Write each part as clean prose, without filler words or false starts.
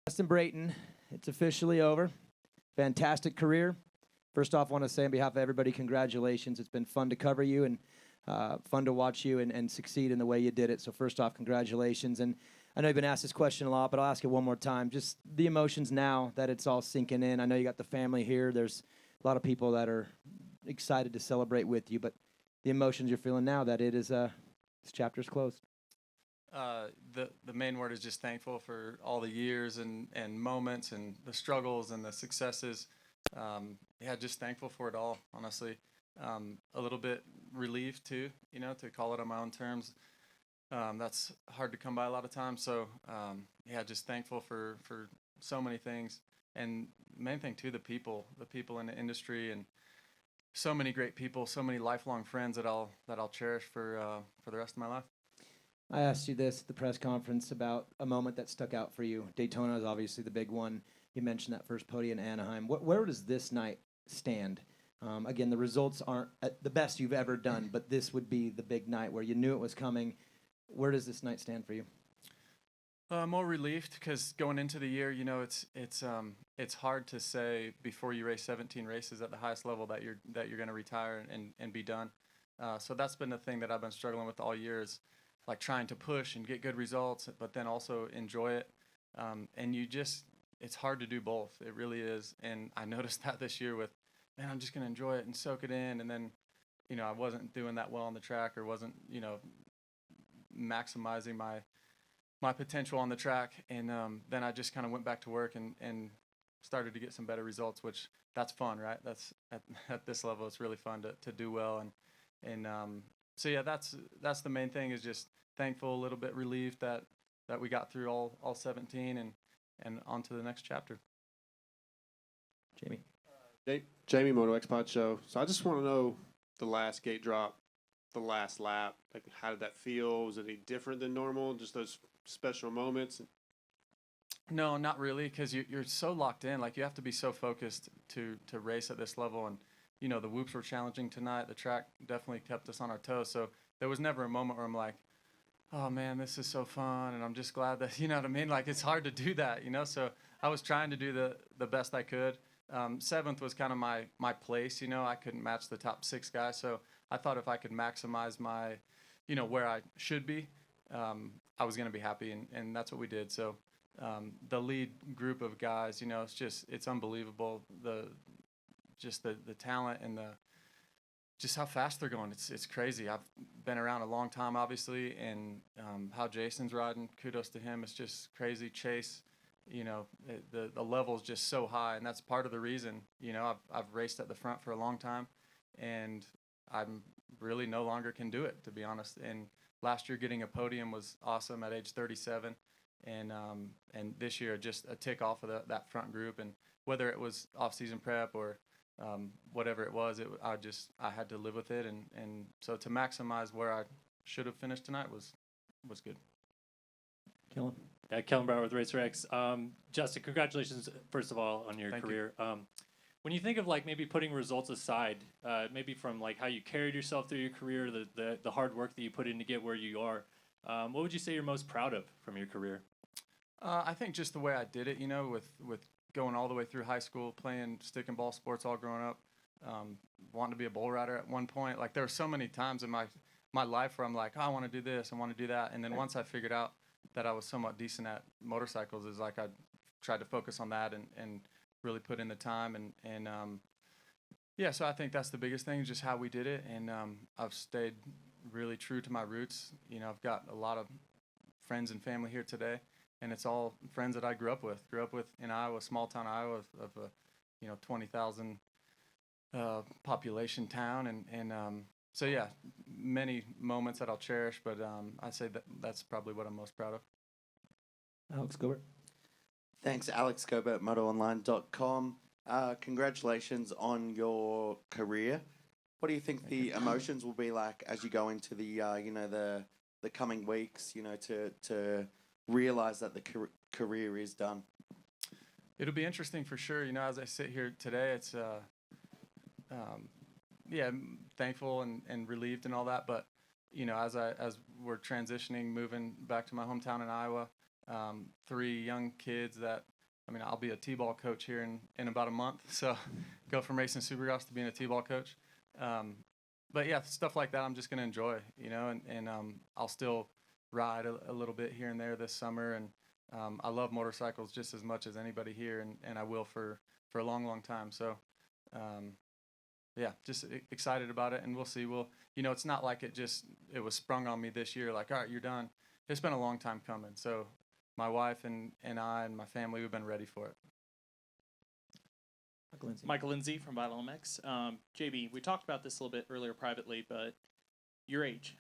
Justin Brayton, it's officially over. Fantastic career. First off, I want to say on behalf of everybody, congratulations. It's been fun to cover you and fun to watch you and succeed in the way you did it. So first off, congratulations. And I know you've been asked this question a lot, but I'll ask it one more time. Just the emotions now that it's all sinking in. I know you got the family here. There's a lot of people that are excited to celebrate with you, but the emotions you're feeling now that this chapter's closed. The main word is just thankful for all the years and moments and the struggles and the successes. Yeah, just thankful for it all, honestly. A little bit relieved too, to call it on my own terms. That's hard to come by a lot of times. So yeah, just thankful for so many things. And main thing too, the people in the industry, and so many great people, so many lifelong friends that I'll cherish for the rest of my life. I asked you this at the press conference about a moment that stuck out for you. Daytona is obviously the big one. You mentioned that first podium in Anaheim. Where does this night stand? Again, the results aren't at the best you've ever done, but this would be the big night where you knew it was coming. Where does this night stand for you? More relieved, because going into the year, it's hard to say before you race 17 races at the highest level that you're going to retire and be done. So that's been the thing that I've been struggling with all year, is like trying to push and get good results, but then also enjoy it. And it's hard to do both. It really is. And I noticed that this year with, man, I'm just going to enjoy it and soak it in. And then, I wasn't doing that well on the track, or wasn't, maximizing my potential on the track. And then I just kind of went back to work and started to get some better results, which that's fun, right? That's at this level, it's really fun to do well. And so yeah, that's the main thing, is just thankful, a little bit relieved that we got through all 17 and on to the next chapter. Jamie. Jamie, Moto X Pod Show. So I just want to know the last gate drop, the last lap. Like, how did that feel? Was it any different than normal? Just those special moments? No, not really, because you're so locked in. Like, you have to be so focused to race at this level. And the whoops were challenging tonight. The track definitely kept us on our toes. So there was never a moment where I'm like, oh man, this is so fun, and I'm just glad that, you know what I mean? Like, it's hard to do that, So I was trying to do the best I could. Seventh was kind of my place, I couldn't match the top 6 guys. So I thought if I could maximize my, where I should be, I was going to be happy, and that's what we did. So the lead group of guys, it's unbelievable. The talent and just how fast they're going. It's crazy. I've been around a long time, obviously, and how Jason's riding, kudos to him. It's just crazy. Chase, the level's just so high, and that's part of the reason. I've raced at the front for a long time, and I'm really no longer can do it, to be honest. And last year getting a podium was awesome at age 37, and this year just a tick off of that front group. And whether it was off-season prep or whatever it was, I had to live with it, and so to maximize where I should have finished tonight was good. Kellen. Yeah, Kellen Brower with Racer X. Justin, congratulations, first of all, on your career. When you think of like maybe putting results aside, maybe from like how you carried yourself through your career, the hard work that you put in to get where you are, what would you say you're most proud of from your career? I think just the way I did it, with going all the way through high school, playing stick and ball sports all growing up, wanting to be a bull rider at one point. Like, there were so many times in my life where I'm like, oh, I want to do this, I want to do that. And then once I figured out that I was somewhat decent at motorcycles, is like I tried to focus on that and really put in the time. And yeah, so I think that's the biggest thing, just how we did it. And I've stayed really true to my roots. I've got a lot of friends and family here today, and it's all friends that I grew up with in Iowa, small town Iowa, of a 20,000 population town, and so yeah, many moments that I'll cherish, but I'd say that's probably what I'm most proud of. Alex Gobert. Thanks, Alex Gobert, MotoOnline.com. Congratulations on your career. What do you think the emotions will be like as you go into the the coming weeks, to realize that the career is done? It'll be interesting for sure. As I sit here today, it's yeah, thankful and relieved and all that. But as we're transitioning, moving back to my hometown in Iowa, 3 young kids that I mean, I'll be a T-ball coach here in about a month. So go from racing Supercross to being a T-ball coach. But yeah, stuff like that I'm just going to enjoy, you know, and I'll still ride a little bit here and there this summer. And I love motorcycles just as much as anybody here, and I will for a long, long time. So yeah, just excited about it, and we'll see. You know, it's not like it was sprung on me this year, like, all right, you're done. It's been a long time coming. So my wife and I and my family, we've been ready for it. Michael Lindsay from Vital MX. JB, we talked about this a little bit earlier privately, but your age.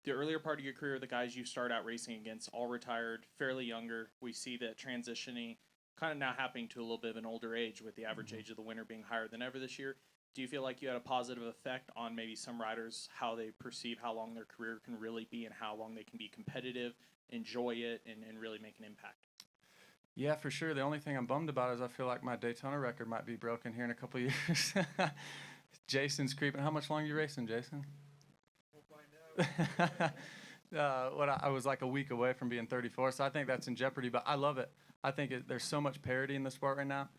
The earlier part of your career, the guys you start out racing against, all retired, fairly younger. We see that transitioning kind of now happening to a little bit of an older age, with the average age of the winner being higher than ever this year. Do you feel like you had a positive effect on maybe some riders, how they perceive how long their career can really be and how long they can be competitive, enjoy it, and really make an impact? Yeah, for sure. The only thing I'm bummed about is I feel like my Daytona record might be broken here in a couple of years. Jason's creeping. How much longer are you racing, Jason? We'll find out. I was like a week away from being 34, so I think that's in jeopardy, but I love it. I think there's so much parity in the sport right now.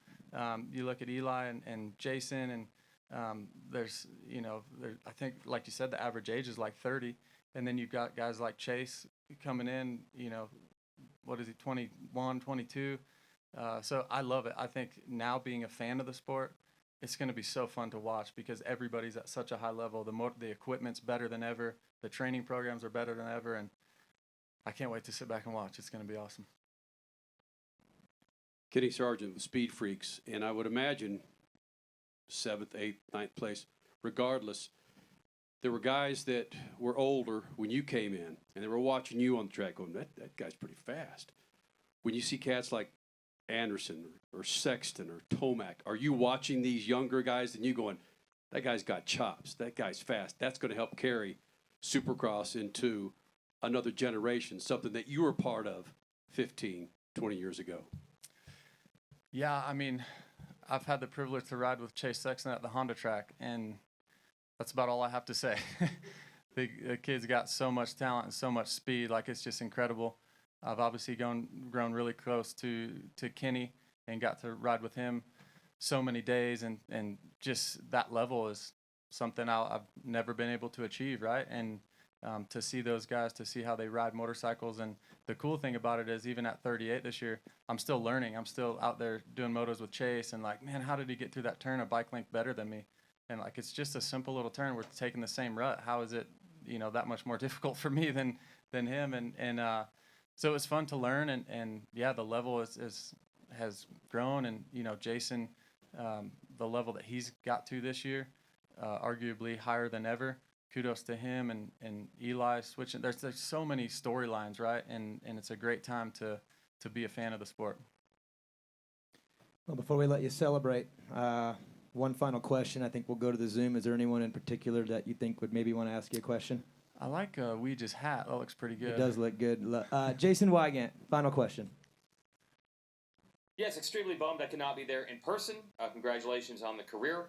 You look at Eli and Jason, and there's, you know, I think, like you said, the average age is like 30, and then you've got guys like Chase coming in, you know, what is he, 21, 22? So I love it. I think now, being a fan of the sport, it's going to be so fun to watch because everybody's at such a high level. The equipment's better than ever. The training programs are better than ever, and I can't wait to sit back and watch. It's going to be awesome. Kenny Sargent with Speed Freaks, and I would imagine 7th, 8th, 9th place, regardless, there were guys that were older when you came in, and they were watching you on the track going, that guy's pretty fast. When you see cats like Anderson or Sexton or Tomac, are you watching these younger guys and you going, that guy's got chops, that guy's fast, that's going to help carry Supercross into another generation, something that you were part of 15, 20 years ago? Yeah, I mean, I've had the privilege to ride with Chase Sexton at the Honda track, and that's about all I have to say. The kid's got so much talent and so much speed, like it's just incredible. I've obviously grown really close to Kenny and got to ride with him so many days, and just that level is something I've never been able to achieve, right? And to see those guys, to see how they ride motorcycles. And the cool thing about it is, even at 38 this year, I'm still learning. I'm still out there doing motos with Chase, and like, man, how did he get through that turn a bike length better than me? And like, it's just a simple little turn. We're taking the same rut. How is it, you know, that much more difficult for me than him? And so it was fun to learn. And yeah, the level has grown. And, you know, Jason, the level that he's got to this year, arguably higher than ever. Kudos to him and Eli switching. There's so many storylines, right? And it's a great time to be a fan of the sport. Well, before we let you celebrate, one final question. I think we'll go to the Zoom. Is there anyone in particular that you think would maybe want to ask you a question? I like Weege's hat. That looks pretty good. It does look good. Jason Wygant, final question. Yes, extremely bummed I cannot be there in person. Congratulations on the career.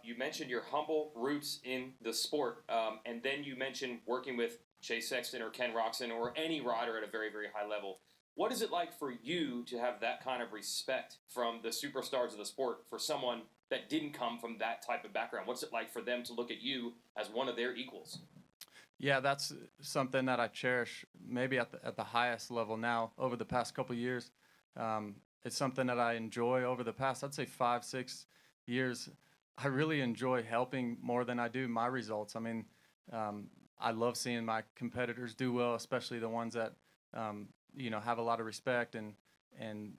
You mentioned your humble roots in the sport, and then you mentioned working with Chase Sexton or Ken Roczen or any rider at a very, very high level. What is it like for you to have that kind of respect from the superstars of the sport for someone that didn't come from that type of background? What's it like for them to look at you as one of their equals? Yeah, that's something that I cherish maybe at the highest level now over the past couple of years. It's something that I enjoy over the past, I'd say 5-6 years. I really enjoy helping more than I do my results. I mean, I love seeing my competitors do well, especially the ones that, you know, have a lot of respect and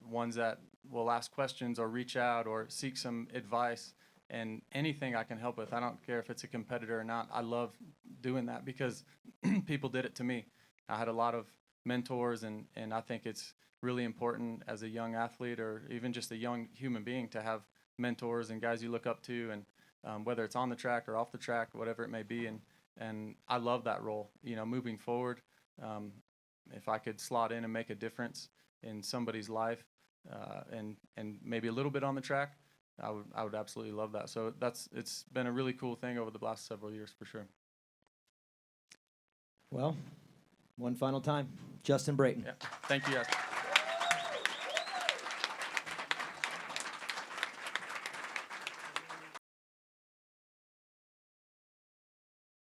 ones that will ask questions or reach out or seek some advice, and anything I can help with. I don't care if it's a competitor or not. I love doing that because people did it to me. I had a lot of mentors, and I think it's really important as a young athlete or even just a young human being to have mentors and guys you look up to, and whether it's on the track or off the track, whatever it may be. And I love that role, you know, moving forward. If I could slot in and make a difference in somebody's life, and maybe a little bit on the track, I would absolutely love that. So it's been a really cool thing over the last several years for sure. Well, one final time, Justin Brayton. Yeah, thank you guys.